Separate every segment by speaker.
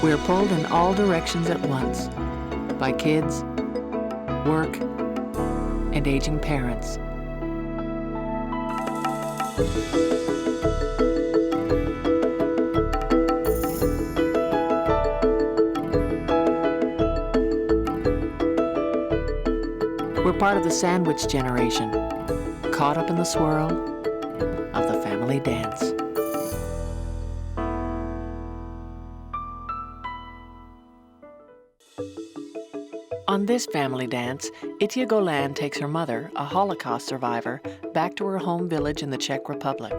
Speaker 1: We're pulled in all directions at once by kids, work, and aging parents. We're part of the sandwich generation, caught up in the swirl of the family dance. On this family dance, Itia Golan takes her mother, a Holocaust survivor, back to her home village in the Czech Republic.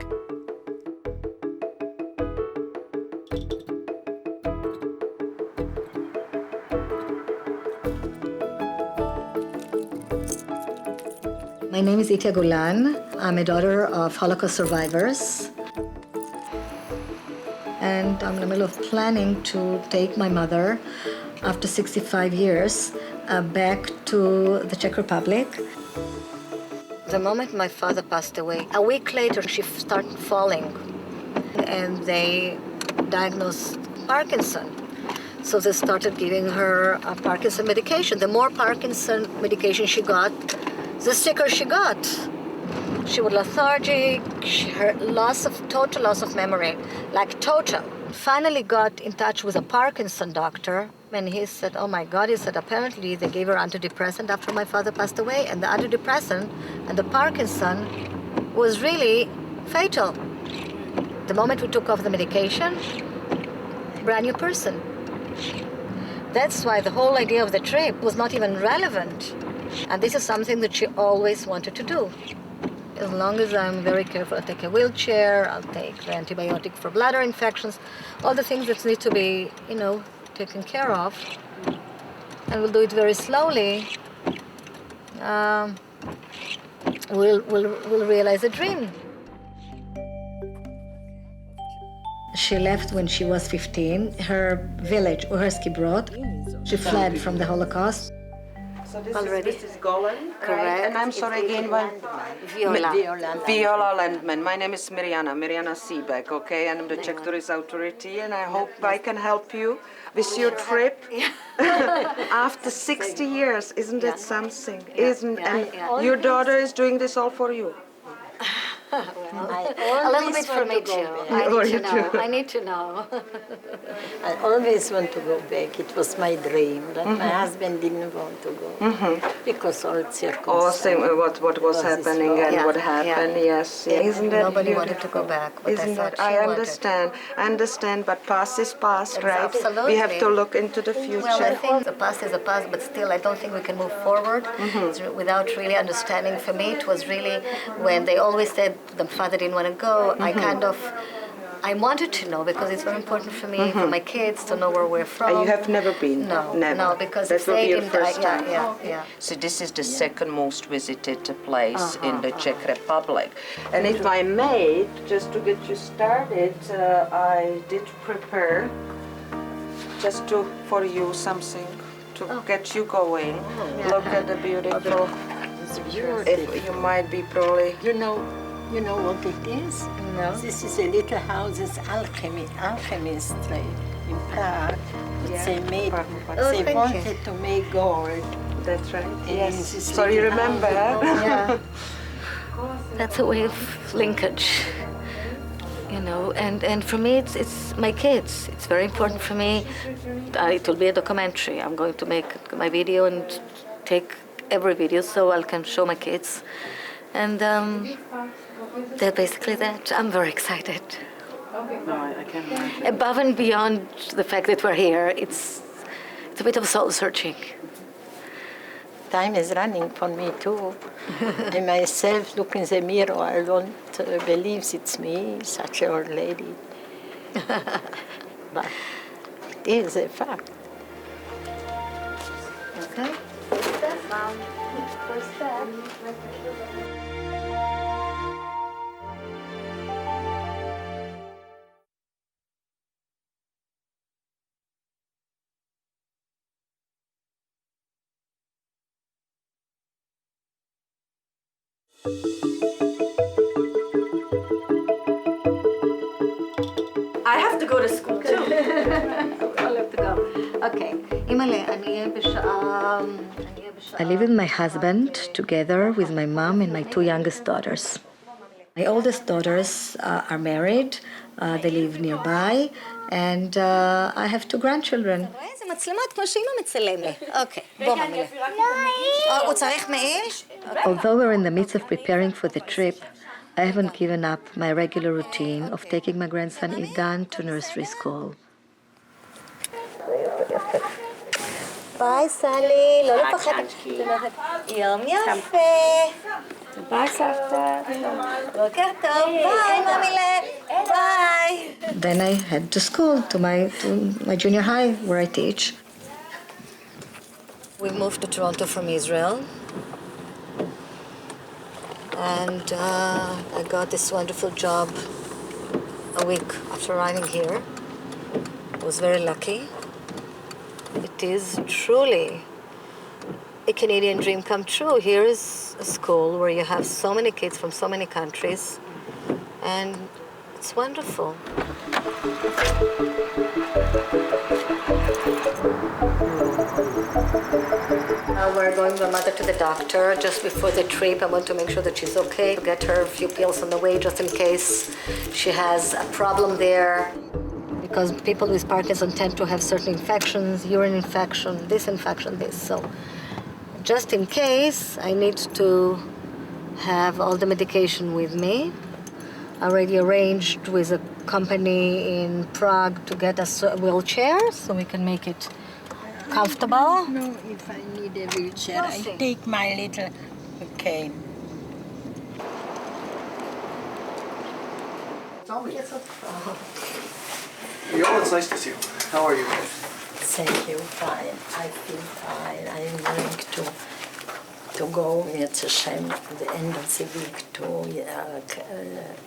Speaker 2: My name is Itia Golan. I'm a daughter of Holocaust survivors. And I'm in the middle of planning to take my mother, after 65 years, back to the Czech Republic. The moment my father passed away, a week later she started falling, and they diagnosed Parkinson. So they started giving her a Parkinson medication. The more Parkinson medication she got, the sicker she got. She was lethargic, her total loss of memory, like total. Finally got in touch with a Parkinson doctor, and he said, oh my God, he said, apparently they gave her antidepressant after my father passed away, and the antidepressant and the Parkinson was really fatal. The moment we took off the medication, brand new person. That's why the whole idea of the trip was not even relevant. And this is something that she always wanted to do. As long as I'm very careful, I'll take a wheelchair, I'll take the antibiotic for bladder infections, all the things that need to be, taken care of. And we'll do it very slowly. We'll realize a dream. She left when she was 15, her village, Uherský Brod. She fled from the Holocaust.
Speaker 3: So this
Speaker 2: Already?
Speaker 3: is Mrs. Golan,
Speaker 2: Correct.
Speaker 3: right? And I'm sorry again, Viola Landman. My name is Mirjana Seebeck, okay? And I'm the Czech Tourist Authority, and I hope I can help you with your trip. After 60 years, isn't it something? And your daughter is doing this all for you?
Speaker 2: A little bit for me too. I need to know.
Speaker 4: I always want to go back. It was my dream, but my husband didn't want to go because all circumstances.
Speaker 3: What was happening and what happened? Yes. Isn't that
Speaker 2: Nobody
Speaker 3: beautiful?
Speaker 2: wanted to go back. But
Speaker 3: Isn't
Speaker 2: I thought
Speaker 3: that?
Speaker 2: she
Speaker 3: I understand. But past is past, right?
Speaker 2: Absolutely.
Speaker 3: We have to look into the future.
Speaker 2: Well, I think the past is the past, but still, I don't think we can move forward without really understanding. For me, it was really when they always said the father didn't want to go. I wanted to know because it's very important for me, for my kids, to know where we're from.
Speaker 3: You have never been?
Speaker 2: No,
Speaker 3: never.
Speaker 2: No, because
Speaker 3: that will be your
Speaker 2: didn't
Speaker 3: first time.
Speaker 2: Yeah.
Speaker 3: So this is the second most visited place in the Czech Republic. And if I may, just to get you started, I did prepare for you something to get you going. Look at the beautiful.
Speaker 4: It's beautiful.
Speaker 3: You might be probably.
Speaker 4: You know what it is?
Speaker 2: No.
Speaker 4: This is a little house, it's alchemist in Prague. They made. They wanted to make gold.
Speaker 3: That's right.
Speaker 4: And
Speaker 3: Yes.
Speaker 4: this
Speaker 3: So you
Speaker 4: little
Speaker 3: remember?
Speaker 4: house-
Speaker 2: Yeah. That's a way of linkage, and for me, it's my kids. It's very important for me. It will be a documentary. I'm going to make my video and take every video so I can show my kids. And that's basically that. I'm very excited.
Speaker 1: No, I can't imagine.
Speaker 2: Above and beyond the fact that we're here, it's a bit of soul searching.
Speaker 4: Time is running for me too. I myself look in the mirror, I don't believe it's me, such an old lady. But it is a fact.
Speaker 2: Okay. First step, Mom. First step.
Speaker 5: I have to go to school too.
Speaker 2: I'll have to go I live with my husband, together with my mom and my two youngest daughters. My oldest daughters are married, they live nearby, and I have two grandchildren. Although we're in the midst of preparing for the trip, I haven't given up my regular routine of taking my grandson Idan to nursery school. ביי, סלי, לא לפחד. יום יפה. ביי, סבתא. בוקר טוב. ביי, ממילה. ביי. Then I head to school, to my junior high, where I teach. We moved to Toronto from Israel. And I got this wonderful job a week after arriving here. I was very lucky. It is truly a Canadian dream come true. Here is a school where you have so many kids from so many countries, and it's wonderful. We're going with my mother to the doctor just before the trip. I want to make sure that she's okay, to get her a few pills on the way just in case she has a problem there. Because people with Parkinson tend to have certain infections, urine infection, this. So just in case, I need to have all the medication with me. I already arranged with a company in Prague to get us a wheelchair so we can make it comfortable.
Speaker 4: No, if I need a wheelchair, I take my little cane.
Speaker 5: Tell me. Yola, it's nice to see you. How are you?
Speaker 4: Thank you, fine. I feel fine. I'm going to go with Hashem at the end of the week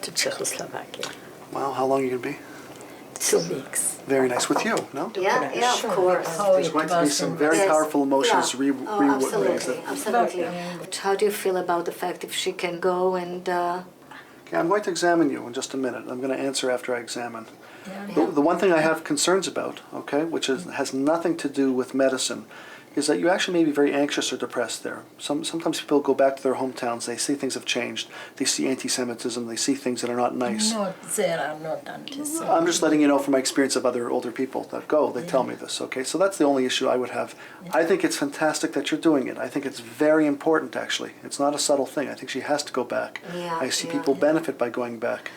Speaker 4: to Czechoslovakia.
Speaker 5: Wow, how long are you going to be?
Speaker 4: 2 weeks.
Speaker 5: Very nice. With you, no?
Speaker 2: Yeah, of course.
Speaker 5: There's going to be some very powerful emotions
Speaker 2: Absolutely. How do you feel about the fact if she can go and...
Speaker 5: Okay, I'm going to examine you in just a minute. I'm going to answer after I examine. The one thing I have concerns about, okay, which has nothing to do with medicine, is that you actually may be very anxious or depressed there. Sometimes people go back to their hometowns, they see things have changed, they see anti-Semitism, they see things that are not nice.
Speaker 4: No, there are not anti-Semitism.
Speaker 5: I'm just letting you know from my experience of other older people that go, they tell me this, okay? So that's the only issue I would have. I think it's fantastic that you're doing it. I think it's very important, actually. It's not a subtle thing. I think she has to go back. I see people benefit by going back.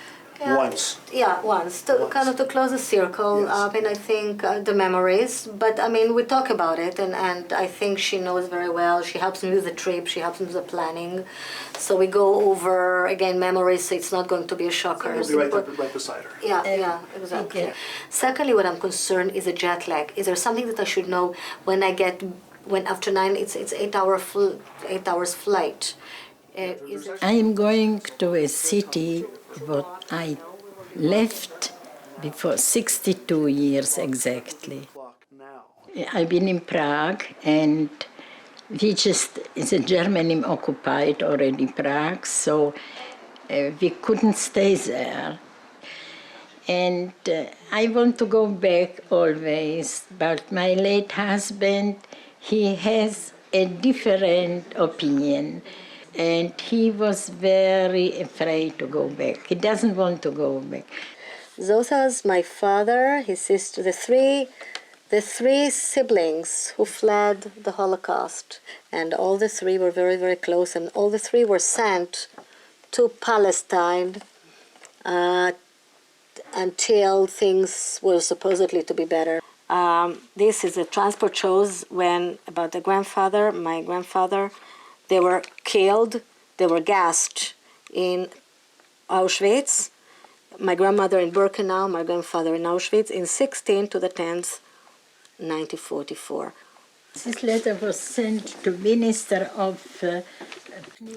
Speaker 5: Once.
Speaker 2: Once. Kind of to close the circle up, and I think the memories. But I mean, we talk about it, and I think she knows very well. She helps me with the trip. She helps me with the planning. So we go over again memories. So it's not going to be a shocker.
Speaker 5: You'll be right beside her.
Speaker 2: Yeah, exactly. Okay. Secondly, what I'm concerned is a jet lag. Is there something that I should know when after 9? It's 8 hours flight.
Speaker 4: I am going to a city what I left before 62 years exactly. I've been in Prague, and the Germany occupied already Prague, so we couldn't stay there. And I want to go back always, but my late husband, he has a different opinion. And he was very afraid to go back. He doesn't want to go back.
Speaker 2: Zosa's my father, his sister, the three siblings who fled the Holocaust. And all the three were very, very close, and all the three were sent to Palestine until things were supposedly to be better. This is a transport shows about my grandfather. They were killed, they were gassed in Auschwitz. My grandmother in Birkenau, my grandfather in Auschwitz, in 16 to the 10th, 1944.
Speaker 4: This letter was sent to Minister of...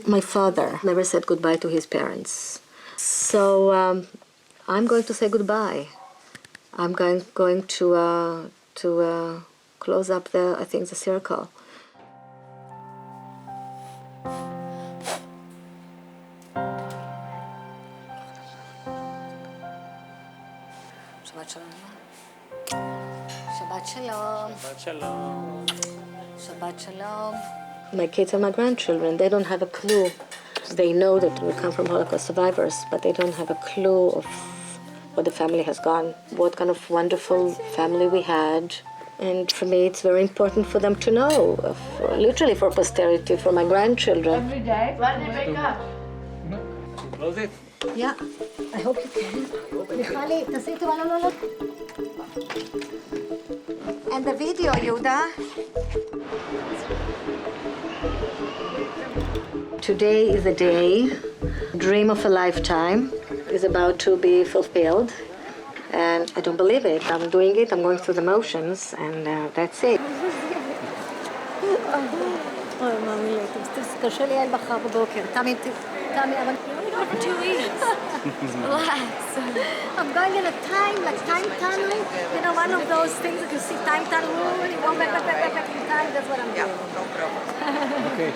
Speaker 2: My father never said goodbye to his parents. So I'm going to say goodbye. I'm going to close up the circle. Shabbat Shabbat shalom.
Speaker 6: Shabbat shalom.
Speaker 2: Shabbat shalom. My kids and my grandchildren, they don't have a clue. They know that we come from Holocaust survivors, but they don't have a clue of where the family has gone, what kind of wonderful family we had. And for me, it's very important for them to know, literally for posterity, for my grandchildren.
Speaker 7: Every day? When they wake up?
Speaker 6: Close it.
Speaker 2: Yeah, I hope you can. Michali, תעשי טובה, לא, לא, לא. And the video, Yuda. Today is a day, dream of a lifetime is about to be fulfilled. And I don't believe it. I'm doing it, I'm going through the motions, and that's it. אוי, מאמי, קשה לי על מחר בבוקר. תמי, אבל...
Speaker 7: For 2 weeks. Relax.
Speaker 2: I'm going in a time tunnel. You know, one of those things that you see time tunnel, you go back in time. That's what I'm doing.
Speaker 3: Yeah, no problem.
Speaker 6: Okay.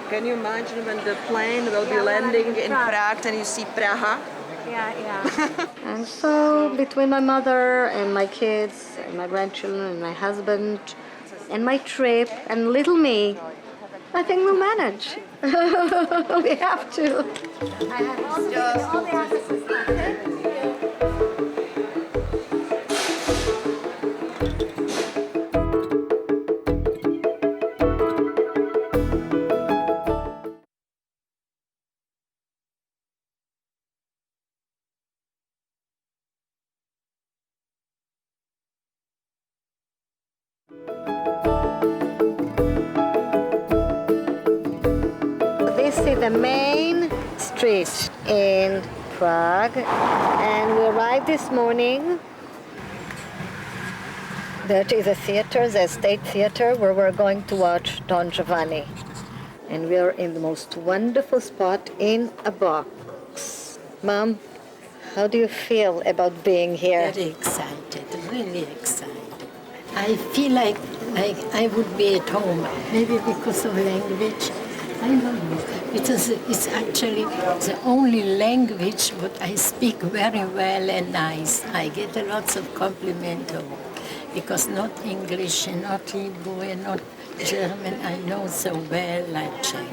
Speaker 3: Can you imagine when the plane will be landing in Prague and you see Praha?
Speaker 2: Yeah. And so between my mother and my kids and my grandchildren and my husband and my trip and little me, I think we'll manage. We have to. I have all the accesses. This is the main street in Prague, and we arrived this morning. That is a theater, the State Theater, where we're going to watch Don Giovanni. And we're in the most wonderful spot in a box. Mom, how do you feel about being here?
Speaker 4: Very excited, really excited. I feel like I would be at home, maybe because of language. I don't know. It's actually the only language what I speak very well and nice. I get lots of compliments because not English and not Hebrew and not German I know so well like Czech.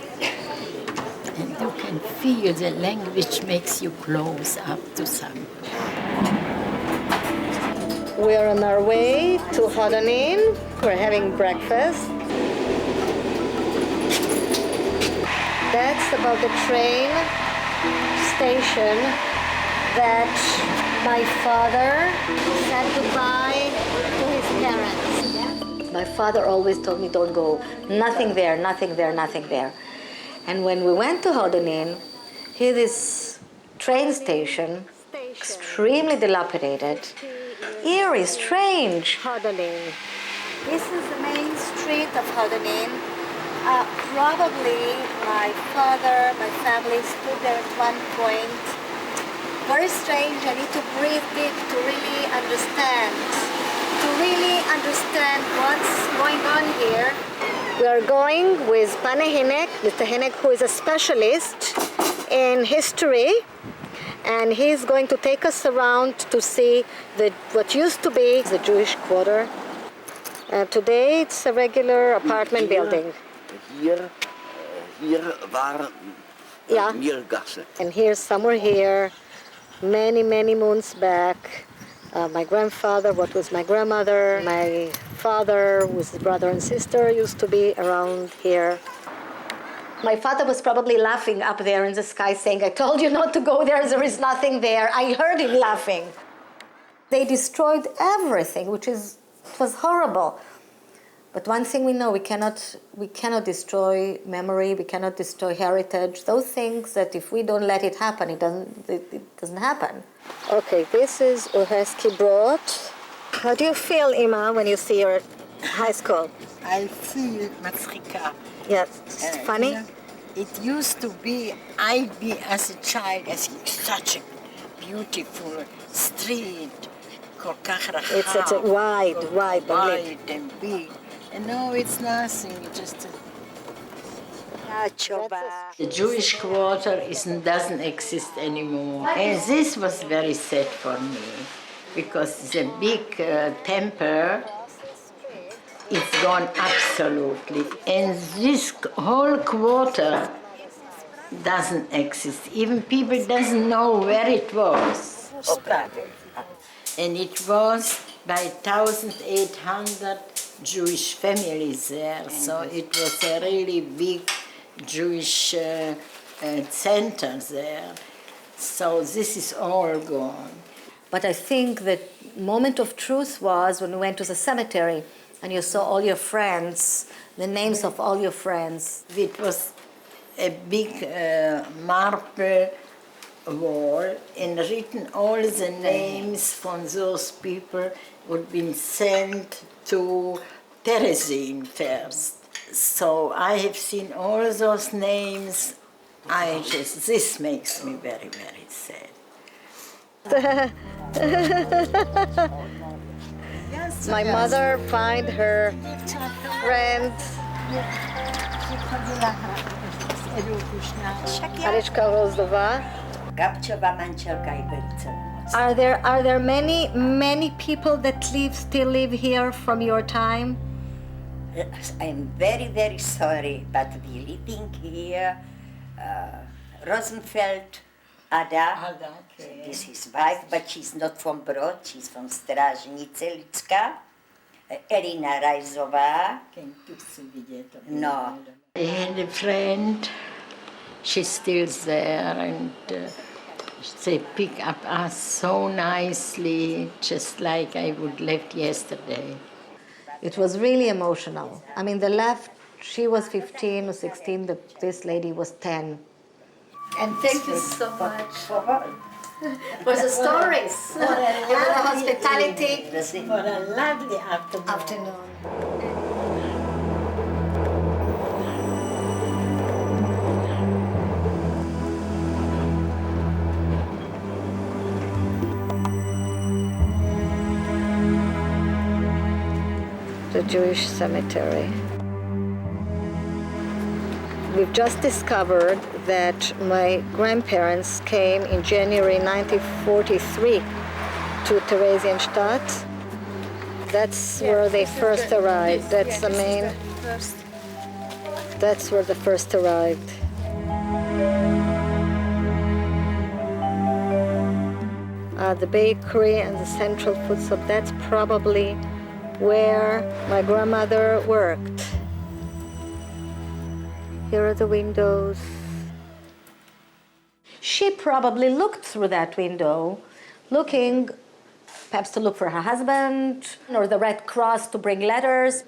Speaker 4: And you can feel the language makes you close up to something.
Speaker 2: We are on our way to Hodonin. We're having breakfast. That's about the train station that my father said goodbye to his parents. My father always told me, don't go. Nothing there, nothing there, nothing there. And when we went to Hodonin, here's this train station, extremely dilapidated, eerie, strange. Hodonin. This is the main street of Hodonin. Probably my father, my family stood there at one point. Very strange. I need to breathe deep to really understand what's going on here. We are going with Pane Hinek, Mr. Hinek, who is a specialist in history, and he's going to take us around to see what used to be the Jewish quarter. Today it's a regular apartment building.
Speaker 8: Hier waren Miergassen.
Speaker 2: And here, somewhere here, many, many moons back, my grandfather, what was my grandmother, my father, with his brother and sister, used to be around here. My father was probably laughing up there in the sky, saying, I told you not to go there is nothing there. I heard him laughing. They destroyed everything, it was horrible. But one thing we know, we cannot destroy memory, we cannot destroy heritage. Those things that if we don't let it happen, it doesn't happen. Okay, this is Uheski Brod. How do you feel, Ima, when you see your high school?
Speaker 4: I feel matzrika.
Speaker 2: Yes, it's funny.
Speaker 4: You know, it used to be, as a child, as such a beautiful street.
Speaker 2: It's a wide
Speaker 4: and big. And no, it's nothing, just the Jewish quarter doesn't exist anymore. And this was very sad for me, because the big temple it's gone absolutely. And this whole quarter doesn't exist. Even people doesn't know where it was. And it was by 1,800 Jewish families there, so it was a really big Jewish center there. So this is all gone.
Speaker 2: But I think the moment of truth was when we went to the cemetery and you saw all your friends, the names of all your friends.
Speaker 4: It was a big marble wall and written all the names from those people who had been sent to Terezin first. So I have seen all those names. This makes me very, very sad.
Speaker 2: My mother find her friend Alička Rozdova. Are there many people that still live here from your time?
Speaker 9: I'm very, very sorry, but we living here. Rosenfeld, Ada, this is his wife, but she's not from Brod, she's from Stražnice Lidska. Elina Rajzová. No.
Speaker 4: I had a friend, she's still there, and they pick up us so nicely, just like I would left yesterday.
Speaker 2: It was really emotional. I mean, they left, she was 15 or 16, this lady was 10. And thank you so much for the stories and the hospitality.
Speaker 4: For a lovely afternoon.
Speaker 2: The Jewish cemetery. We've just discovered that my grandparents came in January 1943 to Theresienstadt. That's where they first arrived. That's the main. That's where they first arrived. The bakery and the central food shop, that's probably where my grandmother worked. Here are the windows. She probably looked through that window, looking perhaps to look for her husband or the Red Cross to bring letters.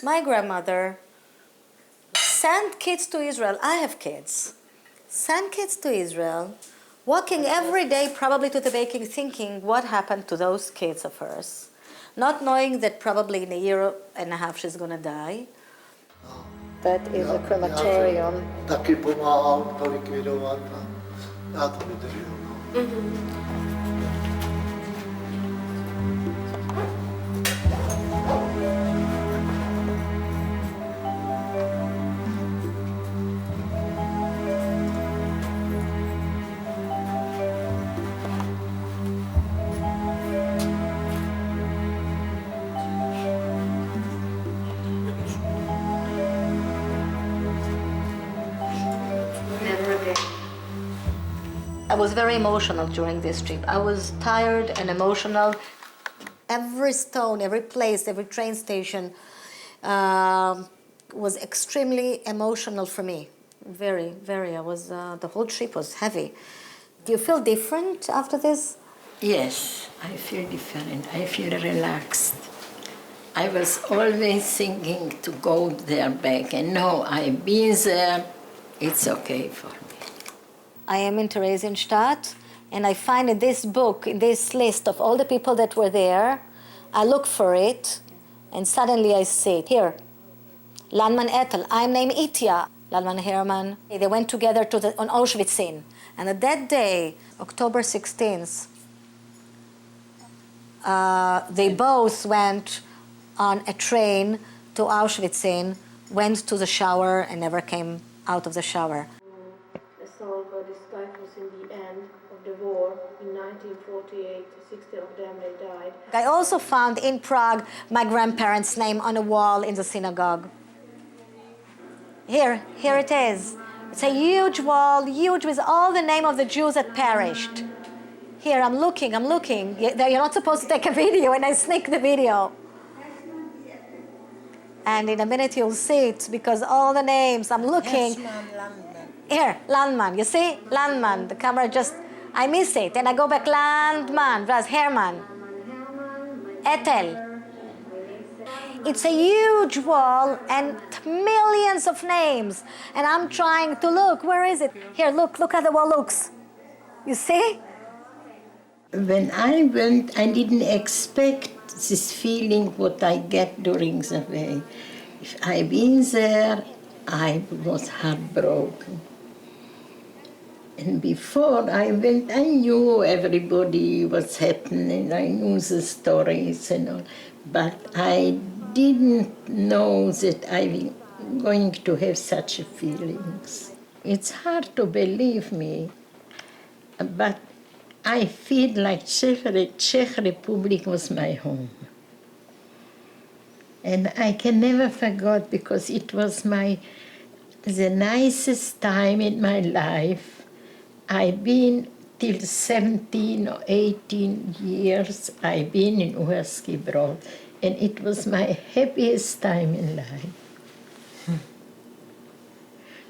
Speaker 2: My grandmother sent kids to Israel. I have kids. Sent kids to Israel, walking every day probably to the bakery thinking what happened to those kids of hers, not knowing that probably in a year and a half she's going to die. That is a crematorium.
Speaker 10: Taky pomáhal to likvidovat a já to vydržím.
Speaker 2: I was very emotional during this trip. I was tired and emotional. Every stone, every place, every train station was extremely emotional for me. Very, very. The whole trip was heavy. Do you feel different after this?
Speaker 4: Yes, I feel different. I feel relaxed. I was always thinking to go there back, and now I've been there, it's okay for me.
Speaker 2: I am in Theresienstadt, and I find in this book, in this list of all the people that were there, I look for it, and suddenly I see it here. Landmann Ethel, I'm named Itia. Landmann Hermann. They went together on Auschwitz. And at that day, October 16th, they both went on a train to Auschwitz, went to the shower, and never came out of the shower.
Speaker 7: The song, this life was in the end of the war. in 1948, 60 of them, they died.
Speaker 2: I also found in Prague my grandparents' name on a wall in the synagogue. Here it is. It's a huge wall, huge, with all the name of the Jews that perished. Here, I'm looking. You're not supposed to take a video, and I sneak the video. And in a minute you'll see it, because all the names, I'm looking. Here, Landman, you see? Landman, the camera just, I miss it. And I go back, Landman, was Herman, Ethel. It's a huge wall and millions of names. And I'm trying to look, where is it? Here, look how the wall looks. You see?
Speaker 4: When I went, I didn't expect this feeling what I get during the way. If I've been there, I was heartbroken. And before I went, I knew everybody was happening. I knew the stories and all. But I didn't know that I was going to have such feelings. It's hard to believe me, but I feel like Czech Republic was my home. And I can never forget, because it was the nicest time in my life. I've been till 17 or 18 years, I've been in Uherský Brod, and it was my happiest time in life.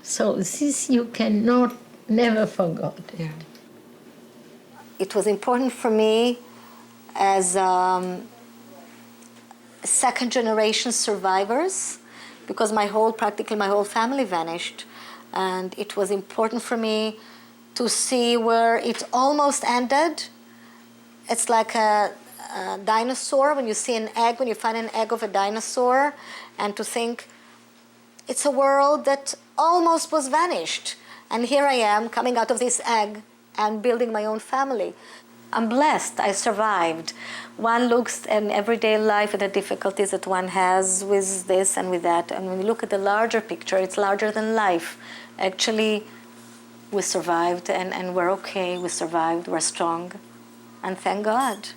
Speaker 4: So this you cannot never forget it.
Speaker 2: Yeah. It was important for me as second-generation survivors, because practically my whole family vanished. And it was important for me to see where it almost ended. It's like a dinosaur, when you see an egg, when you find an egg of a dinosaur, and to think it's a world that almost was vanished. And here I am coming out of this egg and building my own family. I'm blessed, I survived. One looks in everyday life at the difficulties that one has with this and with that, and when you look at the larger picture, it's larger than life. Actually, we survived, and we're okay, we survived, we're strong, and thank God.